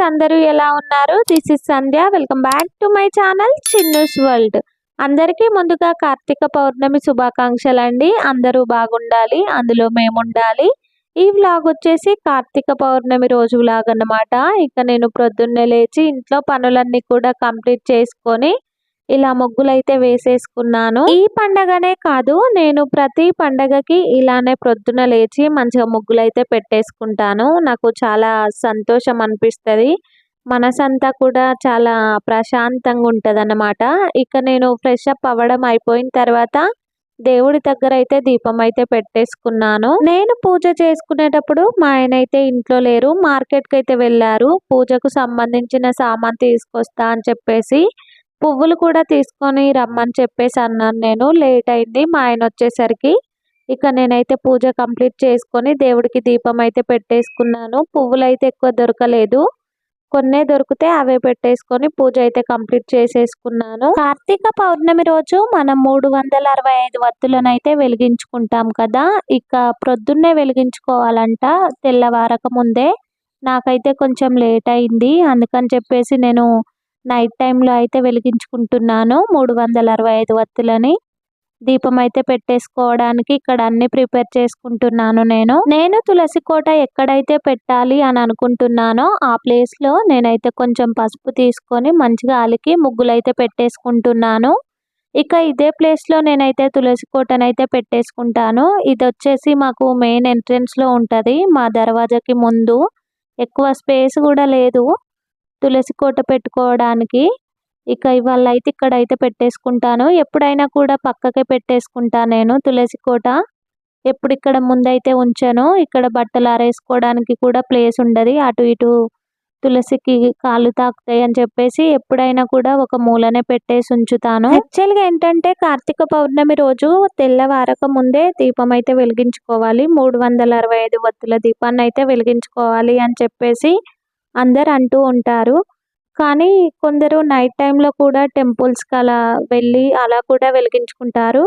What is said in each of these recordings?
అందరూ ఎలా ఉన్నారు? This is Sandhya. Welcome back to my channel Chinnu's world. అందరికీ ముందుగా కార్తీక పౌర్ణమి శుభాకాంక్షలండి. అందరూ బాగుండాలి, అందులో మేముండాలి. ఈ వ్లాగ్ వచ్చేసి కార్తీక పౌర్ణమి రోజు వ్లాగ్ అన్నమాట. ఇక నేను ప్రొద్దున్నే లేచి ఇంట్లో పనులన్నీ కూడా కంప్లీట్ చేసుకొని ఇలా ముగ్గులైతే వేసేసుకున్నాను. ఈ పండగనే కాదు, నేను ప్రతి పండగకి ఇలానే ప్రొద్దున లేచి మంచిగా ముగ్గులైతే పెట్టేసుకుంటాను. నాకు చాలా సంతోషం అనిపిస్తది. మనసంతా కూడా చాలా ప్రశాంతంగా ఉంటదన్నమాట. ఇక నేను ఫ్రెష్ అప్ అవ్వడం అయిపోయిన తర్వాత దేవుడి దగ్గర అయితే దీపం అయితే పెట్టేసుకున్నాను. నేను పూజ చేసుకునేటప్పుడు మా ఆయన అయితే ఇంట్లో లేరు, మార్కెట్కి అయితే వెళ్ళారు. పూజకు సంబంధించిన సామాన్ తీసుకొస్తా అని చెప్పేసి పువ్వులు కూడా తీసుకొని రమ్మని చెప్పేసి అన్నాను. నేను లేట్ అయింది మా ఆయన వచ్చేసరికి. ఇక నేనైతే పూజ కంప్లీట్ చేసుకొని దేవుడికి దీపం అయితే పెట్టేసుకున్నాను. పువ్వులు అయితే ఎక్కువ దొరకలేదు, కొన్నే దొరికితే అవే పెట్టేసుకొని పూజ అయితే కంప్లీట్ చేసేసుకున్నాను. కార్తీక పౌర్ణమి రోజు మనం 365 వత్తులను అయితే వెలిగించుకుంటాం కదా. ఇక ప్రొద్దున్నే వెలిగించుకోవాలంట, తెల్లవారక ముందే. నాకైతే కొంచెం లేట్ అయింది, అందుకని చెప్పేసి నేను నైట్ టైంలో అయితే వెలిగించుకుంటున్నాను 365 వత్తులని. దీపం అయితే పెట్టేసుకోవడానికి ఇక్కడ అన్ని ప్రిపేర్ చేసుకుంటున్నాను. నేను తులసి కోట ఎక్కడైతే పెట్టాలి అని అనుకుంటున్నానో ఆ ప్లేస్ లో నేనైతే కొంచెం పసుపు తీసుకొని మంచిగా అలికి ముగ్గులైతే పెట్టేసుకుంటున్నాను. ఇక ఇదే ప్లేస్ లో నేనైతే తులసి కోటనైతే పెట్టేసుకుంటాను. ఇది వచ్చేసి మాకు మెయిన్ ఎంట్రన్స్ లో ఉంటది, మా దర్వాజాకి ముందు. ఎక్కువ స్పేస్ కూడా లేదు తులసి కోట పెట్టుకోవడానికి. ఇక ఇవాళ అయితే ఇక్కడైతే పెట్టేసుకుంటాను. ఎప్పుడైనా కూడా పక్కకే పెట్టేసుకుంటా నేను తులసి కోట. ఎప్పుడు ఇక్కడ ముందైతే ఉంచాను. ఇక్కడ బట్టలు ఆరేసుకోవడానికి కూడా ప్లేస్ ఉండదు, అటు ఇటు తులసికి కాళ్ళు తాకుతాయి అని చెప్పేసి ఎప్పుడైనా కూడా ఒక మూలనే పెట్టేసి ఉంచుతాను. యాక్చువల్గా ఏంటంటే కార్తీక పౌర్ణమి రోజు తెల్లవారక ముందే దీపం అయితే వెలిగించుకోవాలి, 365 వత్తుల దీపాన్ని అయితే వెలిగించుకోవాలి అని చెప్పేసి అందరు అంటూ ఉంటారు. కానీ కొందరు నైట్ టైంలో కూడా టెంపుల్స్కి అలా వెళ్ళి అలా కూడా వెలిగించుకుంటారు,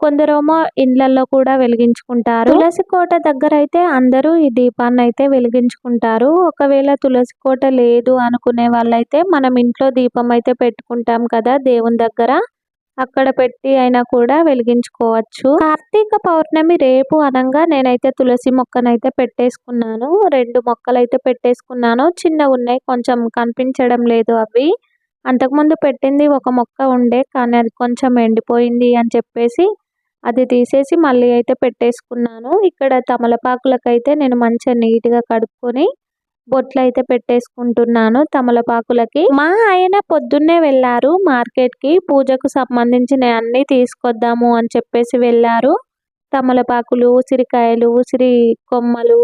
కొందరేమో ఇళ్లలో కూడా వెలిగించుకుంటారు. తులసి కోట దగ్గర అయితే అందరూ ఈ దీపాన్ని అయితే వెలిగించుకుంటారు. ఒకవేళ తులసి కోట లేదు అనుకునే వాళ్ళైతే మనం ఇంట్లో దీపం అయితే పెట్టుకుంటాం కదా దేవుని దగ్గర, అక్కడ పెట్టి అయినా కూడా వెలిగించుకోవచ్చు. కార్తీక పౌర్ణమి రేపు అనంగా నేనైతే తులసి మొక్కనైతే పెట్టేసుకున్నాను. 2 మొక్కలైతే పెట్టేసుకున్నాను. చిన్నగా ఉన్నాయి, కొంచెం కనిపించడం లేదు అవి. అంతకుముందు పెట్టింది ఒక మొక్క ఉండే, కానీ అది కొంచెం ఎండిపోయింది అని చెప్పేసి అది తీసేసి మళ్ళీ అయితే పెట్టేసుకున్నాను. ఇక్కడ తమలపాకులకైతే నేను మంచిగా నీట్గా కడుక్కొని బొట్లు అయితే పెట్టేసుకుంటున్నాను తమలపాకులకి. మా ఆయన పొద్దున్నే వెళ్ళారు మార్కెట్ కి, పూజకు సంబంధించిన అన్ని తీసుకొద్దాము అని చెప్పేసి వెళ్ళారు. తమలపాకులు, ఉసిరికాయలు, ఉసిరి కొమ్మలు,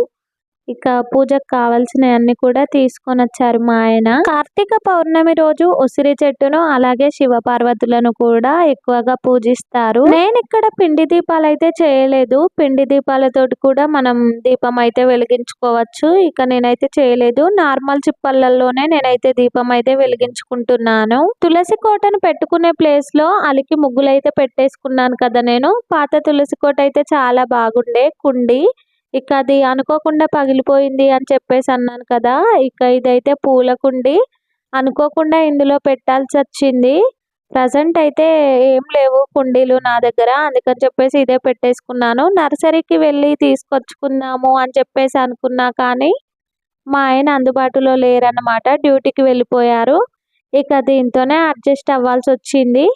ఇక పూజకు కావాల్సిన అన్ని కూడా తీసుకొని వచ్చారు మా ఆయన. కార్తీక పౌర్ణమి రోజు ఉసిరి చెట్టును అలాగే శివ పార్వతులను కూడా ఎక్కువగా పూజిస్తారు. నేను ఇక్కడ పిండి దీపాలు అయితే చేయలేదు, పిండి దీపాలతోటి కూడా మనం దీపం అయితే వెలిగించుకోవచ్చు. ఇక నేనైతే చేయలేదు, నార్మల్ చిప్పలలోనే నేనైతే దీపం అయితే వెలిగించుకుంటున్నాను. తులసి కోటను పెట్టుకునే ప్లేస్ లో అలికి ముగ్గులు అయితే పెట్టేసుకున్నాను కదా నేను. పాత తులసి కోట అయితే చాలా బాగుండే కుండి, ఇక అది అనుకోకుండా పగిలిపోయింది అని చెప్పేసి అన్నాను కదా. ఇక ఇదైతే పూల కుండి, అనుకోకుండా ఇందులో పెట్టాల్సి వచ్చింది. ప్రజెంట్ అయితే ఏం లేవు కుండీలు నా దగ్గర, అందుకని చెప్పేసి ఇదే పెట్టేసుకున్నాను. నర్సరీకి వెళ్ళి తీసుకొచ్చుకుందాము అని చెప్పేసి అనుకున్నా, కానీ మా ఆయన అందుబాటులో లేరన్నమాట, డ్యూటీకి వెళ్ళిపోయారు. ఇక దీంతోనే అడ్జస్ట్ అవ్వాల్సి వచ్చింది.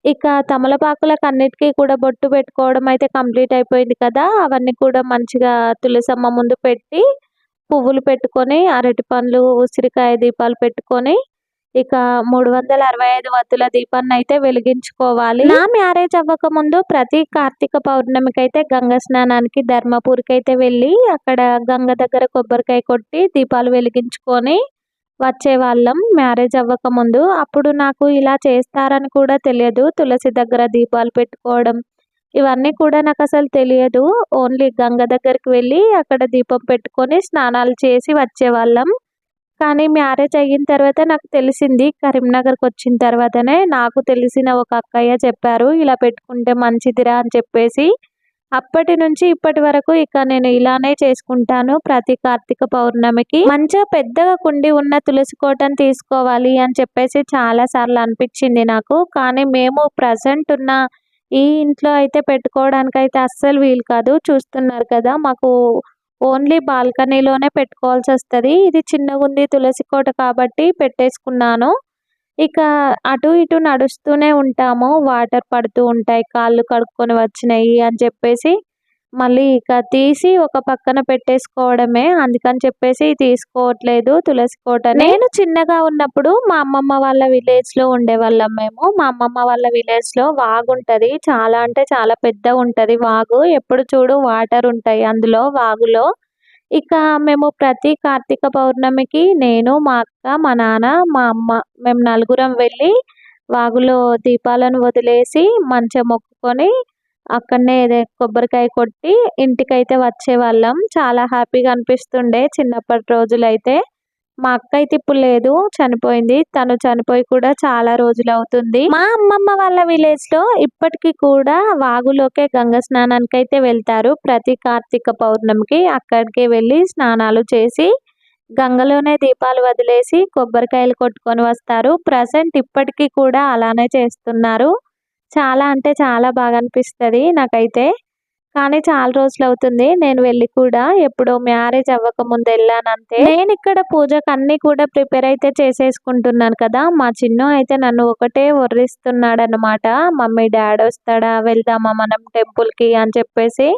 ఇక తమలపాకులకు అన్నిటికీ కూడా బొట్టు పెట్టుకోవడం అయితే కంప్లీట్ అయిపోయింది కదా. అవన్నీ కూడా మంచిగా తులసమ్మ ముందు పెట్టి పువ్వులు పెట్టుకొని అరటి పండ్లు, ఉసిరికాయ దీపాలు పెట్టుకొని ఇక 365 వత్తుల దీపాన్ని అయితే వెలిగించుకోవాలి. నా మ్యారేజ్ అవ్వక ముందు ప్రతి కార్తీక పౌర్ణమికి అయితే గంగ స్నానానికి ధర్మపూర్కి అయితే వెళ్ళి అక్కడ గంగ దగ్గర కొబ్బరికాయ కొట్టి దీపాలు వెలిగించుకొని వచ్చేవాళ్ళం మ్యారేజ్ అవ్వక ముందు. అప్పుడు నాకు ఇలా చేస్తారని కూడా తెలియదు, తులసి దగ్గర దీపాలు పెట్టుకోవడం ఇవన్నీ కూడా నాకు అసలు తెలియదు. ఓన్లీ గంగ దగ్గరికి వెళ్ళి అక్కడ దీపం పెట్టుకొని స్నానాలు చేసి వచ్చేవాళ్ళం. కానీ మ్యారేజ్ అయిన తర్వాత నాకు తెలిసింది, కరీంనగర్కి వచ్చిన తర్వాతనే నాకు తెలిసిన ఒక అక్కయ్య చెప్పారు, ఇలా పెట్టుకుంటే మంచిదిరా అని చెప్పేసి. అప్పటి నుంచి ఇప్పటి వరకు ఇక నేను ఇలానే చేసుకుంటాను. ప్రతి కార్తీక పౌర్ణమికి మంచిగా పెద్దగా కుండి ఉన్న తులసి కోటను తీసుకోవాలి అని చెప్పేసి చాలా సార్లు అనిపించింది నాకు. కానీ మేము ప్రజెంట్ ఉన్న ఈ ఇంట్లో అయితే పెట్టుకోవడానికైతే అస్సలు వీలు కాదు. చూస్తున్నారు కదా, మాకు ఓన్లీ బాల్కనీలోనే పెట్టుకోవాల్సొస్తది. ఇది చిన్నగుంది తులసి కోట కాబట్టి పెట్టేసుకున్నాను. ఇక అటు ఇటు నడుస్తూనే ఉంటాము. వాటర్ పడుతూ ఉంటాయి. కాళ్ళు కడుక్కొని వచ్చినయి అని చెప్పేసి మళ్ళీ ఇక తీసి ఒక పక్కన పెట్టేసుకోవడమే. అందుకని చెప్పేసి తీసుకోవట్లేదు తులసి కోటని. నేను చిన్నగా ఉన్నప్పుడు మా అమ్మమ్మ వాళ్ళ విలేజ్‌లో ఉండేవాళ్ళం మేము. మా అమ్మమ్మ వాళ్ళ విలేజ్‌లో వాగుంటది. చాలా అంటే చాలా పెద్దగుంటది వాగు. ఎప్పుడు చూడు వాటర్ ఉంటాయి అందులో వాగులో. ఇక మేము ప్రతి కార్తీక పౌర్ణమికి నేను, మా అక్క, మా నాన్న, మా అమ్మ మేము నలుగురం వెళ్ళి వాగులో దీపాలను వదిలేసి మంచిగా మొక్కుకొని అక్కడనే కొబ్బరికాయ కొట్టి ఇంటికైతే వచ్చేవాళ్ళం. చాలా హ్యాపీగా అనిపిస్తుండే చిన్నప్పటి రోజులైతే. మా అక్క అయితే ఇప్పుడు లేదు, చనిపోయింది. తను చనిపోయి కూడా చాలా రోజులవుతుంది. మా అమ్మమ్మ వాళ్ళ విలేజ్‌లో ఇప్పటికి కూడా వాగులోకే గంగ స్నానానికైతే వెళ్తారు. ప్రతి కార్తీక పౌర్ణమికి అక్కడికే వెళ్ళి స్నానాలు చేసి గంగలోనే దీపాలు వదిలేసి కొబ్బరికాయలు కొట్టుకొని వస్తారు. ప్రెజెంట్ ఇప్పటికి కూడా అలానే చేస్తున్నారు. చాలా అంటే చాలా బాగా అనిపిస్తది నాకైతే. కానీ చాలా రోజులవుతుంది నేను వెళ్ళి కూడా. ఎప్పుడో మ్యారేజ్ అవ్వకముందు ఎళ్ళానంతే. నేనిక్కడ పూజకు అన్నీ కూడా ప్రిపేర్ అయితే చేసేసుకుంటున్నాను కదా! మా చిన్ను అయితే నన్ను ఒకటే ఒర్రిస్తున్నాడనమాట. మమ్మీ డాడొస్తాడా? వెళ్దామా మనం టెంపుల్‌కి అని చెప్పేసి.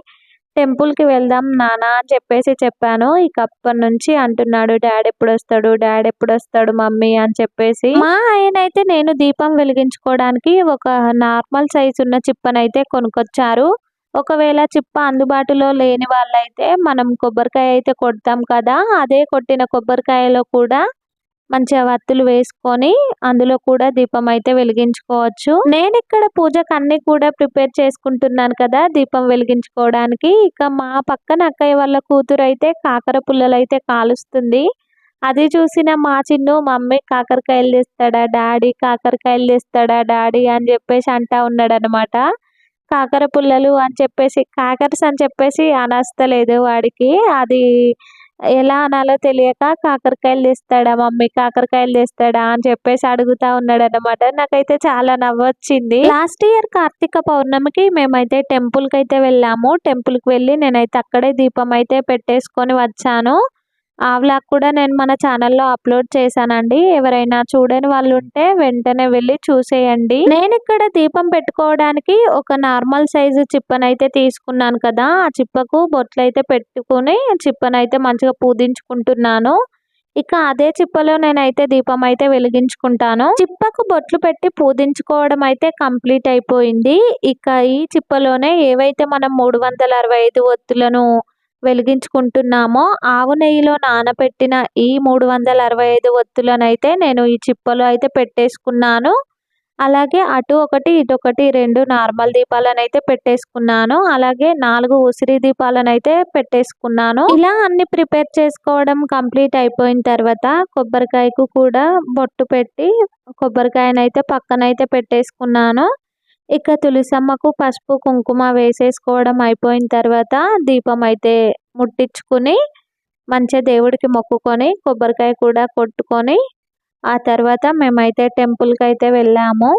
టెంపుల్‌కి వెళ్దాం నాన్న అని చెప్పేసి చెప్పాను. ఇక అప్పటినుంచి అంటున్నాడు డాడెప్పుడొస్తాడు? డాడెప్పుడొస్తాడు మమ్మీ అని చెప్పేసి. మా ఆయనైతే నేను దీపం వెలిగించుకోవడానికి ఒక నార్మల్ సైజ్ ఉన్న చిప్పనైతే కొనుక్కొచ్చారు. ఒకవేళ చిప్ప అందుబాటులో లేని వాళ్ళైతే మనం కొబ్బరికాయ అయితే కొడతాం కదా! అదే కొట్టిన కొబ్బరికాయలో కూడా మంచిగా వత్తులు వేసుకొని అందులో కూడా దీపం అయితే వెలిగించుకోవచ్చు. నేనిక్కడ పూజకు అన్నీ కూడా ప్రిపేర్ చేసుకుంటున్నాను కదా దీపం వెలిగించుకోవడానికి. ఇక మా పక్కన అక్కయ్య వాళ్ళ కూతురైతే కాకర పుల్లలైతే కాలుస్తుంది. అది చూసిన మా చిన్ను మమ్మీ కాకరకాయలు తెస్తాడా డాడీ, కాకరకాయలు తెస్తాడా డాడీ అని చెప్పేసి అంటా ఉన్నాడనమాట. కాకర పుల్లలు అని చెప్పేసి కాకర్స్ అని చెప్పేసి అనస్తలేదు వాడికి. అది ఎలా అనాలో తెలియక కాకరకాయలు తెస్తాడా మమ్మీ, కాకరకాయలు తెస్తాడా అని చెప్పేసి అడుగుతా ఉన్నాడనమాట. నాకైతే చాలా నవ్వొచ్చింది. లాస్ట్ ఇయర్ కార్తీక పౌర్ణమికి మేమైతే టెంపుల్‌కైతే వెళ్ళాము. టెంపుల్‌కి వెళ్ళి నేనైతే అక్కడే దీపం అయితే పెట్టేసుకొని వచ్చాను. ఆ వ్లాగ్ కూడా నేను మన ఛానల్‌లో అప్లోడ్ చేశానండి. ఎవరైనా చూడని వాళ్ళు ఉంటే వెంటనే వెళ్ళి చూసేయండి. నేనిక్కడ దీపం పెట్టుకోవడానికి ఒక నార్మల్ సైజు చిప్పనైతే తీసుకున్నాను కదా! ఆ చిప్పకు బొట్లయితే పెట్టుకొని చిప్పనైతే మంచిగా పూజించుకుంటున్నాను. ఇక అదే చిప్పలో నేనైతే దీపం అయితే వెలిగించుకుంటాను. చిప్పకు బొట్లు పెట్టి పూజించుకోవడం అయితే కంప్లీట్ అయిపోయింది. ఇక ఈ చిప్పలోనే ఏవైతే మనం 365 ఒత్తులను వెలిగించుకుంటున్నామో ఆవు నెయ్యిలో నానబెట్టిన ఈ 365 ఒత్తులనైతే నేను ఈ చిప్పలో అయితే పెట్టేసుకున్నాను. అలాగే అటు ఒకటి, ఇటొకటి 2 నార్మల్ దీపాలనైతే పెట్టేసుకున్నాను. అలాగే 4 ఉసిరి దీపాలనైతే పెట్టేసుకున్నాను. ఇలా అన్ని ప్రిపేర్ చేసుకోవడం కంప్లీట్ అయిపోయిన తర్వాత కొబ్బరికాయకు కూడా బొట్టు పెట్టి కొబ్బరికాయనైతే పక్కనైతే పెట్టేసుకున్నాను. ఇక తులసమ్మకు పసుపు, కుంకుమ వేసేసుకోవడం అయిపోయిన తర్వాత దీపం అయితే ముట్టించుకుని మంచిగా దేవుడికి మొక్కుకొని కొబ్బరికాయ కూడా కొట్టుకొని ఆ తర్వాత మేమైతే టెంపుల్‌కైతే వెళ్ళాము.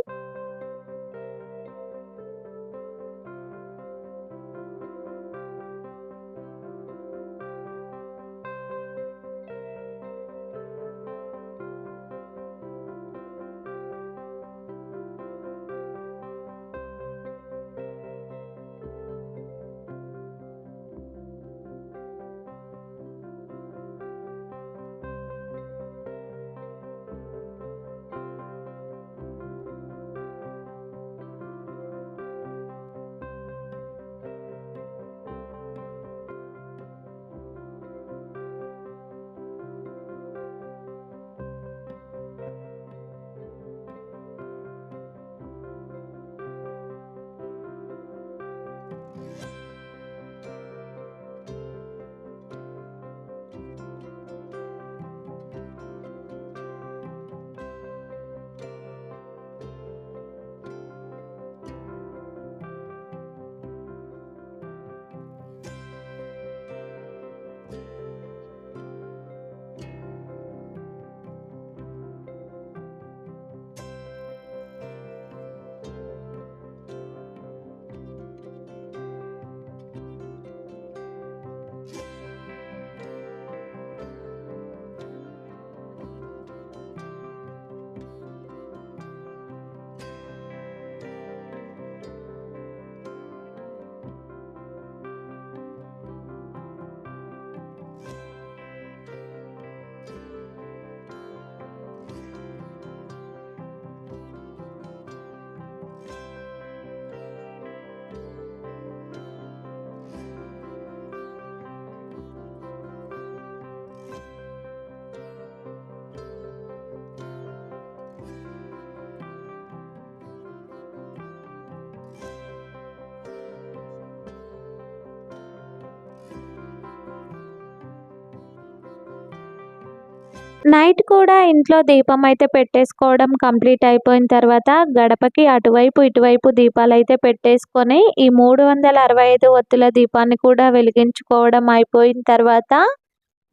నైట్ కూడా ఇంట్లో దీపం అయితే పెట్టేసుకోవడం కంప్లీట్ అయిపోయిన తర్వాత గడపకి అటువైపు ఇటువైపు దీపాలు అయితే పెట్టేసుకొని ఈ 365 ఒత్తుల దీపాన్ని కూడా వెలిగించుకోవడం అయిపోయిన తర్వాత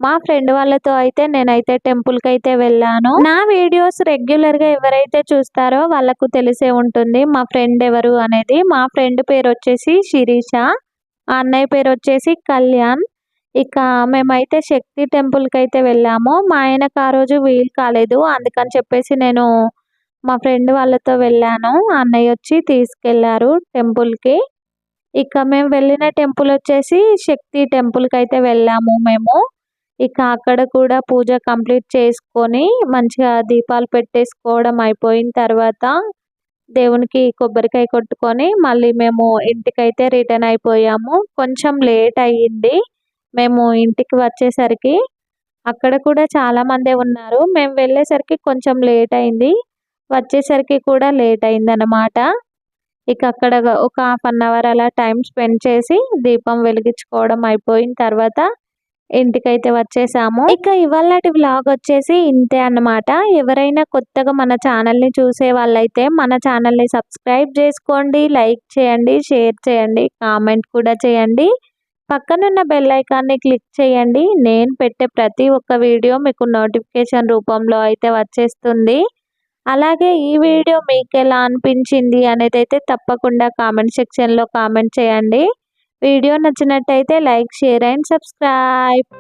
మా ఫ్రెండ్ వాళ్ళతో అయితే నేనైతే టెంపుల్కి అయితే వెళ్ళాను. నా వీడియోస్ రెగ్యులర్గా ఎవరైతే చూస్తారో వాళ్ళకు తెలిసే ఉంటుంది మా ఫ్రెండ్ ఎవరు అనేది. మా ఫ్రెండ్ పేరు వచ్చేసి శిరీష, ఆ అన్నయ్య పేరు వచ్చేసి కళ్యాణ్. ఇక మేమైతే శక్తి టెంపుల్కి అయితే వెళ్ళాము. మా ఆయనకు ఆ రోజు వీలు కాలేదు, అందుకని చెప్పేసి నేను మా ఫ్రెండ్ వాళ్ళతో వెళ్ళాను. అన్నయ్య వచ్చి తీసుకెళ్లారు టెంపుల్కి. ఇక మేము వెళ్ళిన టెంపుల్ వచ్చేసి శక్తి టెంపుల్కి అయితే వెళ్ళాము మేము. ఇక అక్కడ కూడా పూజ కంప్లీట్ చేసుకొని మంచిగా దీపాలు పెట్టేసుకోవడం అయిపోయిన తర్వాత దేవునికి కొబ్బరికాయ కొట్టుకొని మళ్ళీ మేము ఇంటికైతే రిటర్న్ అయిపోయాము. కొంచెం లేట్ అయ్యింది మేము ఇంటికి వచ్చేసరికి. అక్కడ కూడా చాలా మందే ఉన్నారు. మేము వెళ్ళేసరికి కొంచెం లేట్ అయింది, వచ్చేసరికి కూడా లేట్ అయింది అన్నమాట. ఇక అక్కడ ఒక 1/2 అవర్ అలా టైం స్పెండ్ చేసి దీపం వెలిగించుకోవడం అయిపోయిన తర్వాత ఇంటికైతే వచ్చేసాము. ఇక ఇవాళటి వ్లాగ్ వచ్చేసి ఇంతే అన్నమాట. ఎవరైనా కొత్తగా మన ఛానల్ని చూసే వాళ్ళైతే మన ఛానల్ని సబ్స్క్రైబ్ చేసుకోండి, లైక్ చేయండి, షేర్ చేయండి, కామెంట్ కూడా చేయండి. పక్కనున్న బెల్ ఐకాన్ని క్లిక్ చేయండి. నేను పెట్టే ప్రతి ఒక్క వీడియో మీకు నోటిఫికేషన్ రూపంలో అయితే వచ్చేస్తుంది. అలాగే ఈ వీడియో మీకు ఎలా అనిపించింది అనేది అయితే తప్పకుండా కామెంట్ సెక్షన్లో కామెంట్ చేయండి. వీడియో నచ్చినట్టయితే లైక్, షేర్ అండ్ సబ్స్క్రైబ్.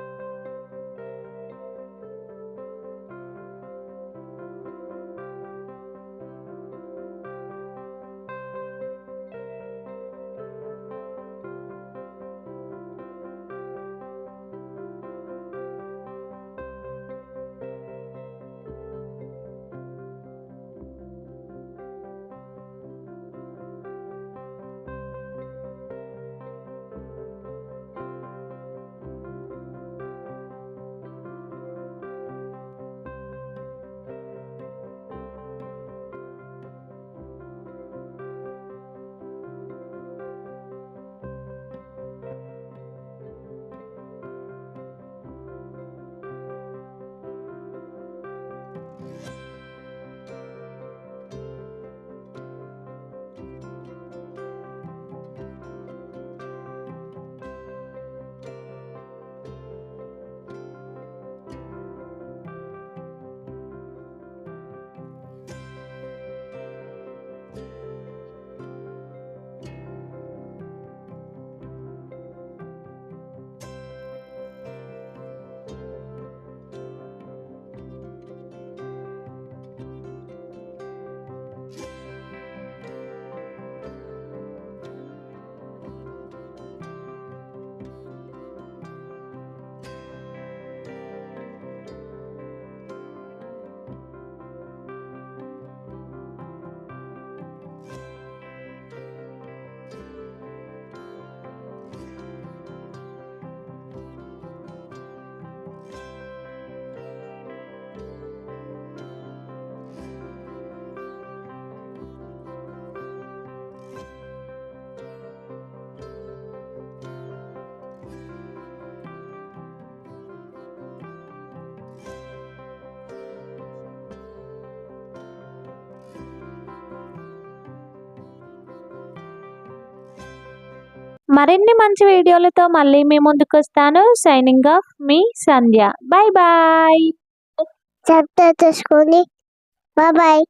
మరిన్ని మంచి వీడియోలతో మళ్ళీ మీ ముందుకు వస్తాను. సైనింగ్ ఆఫ్ మీ సంధ్య. Bye bye. సబ్స్క్రైబ్ చేసుకోండి. Bye bye.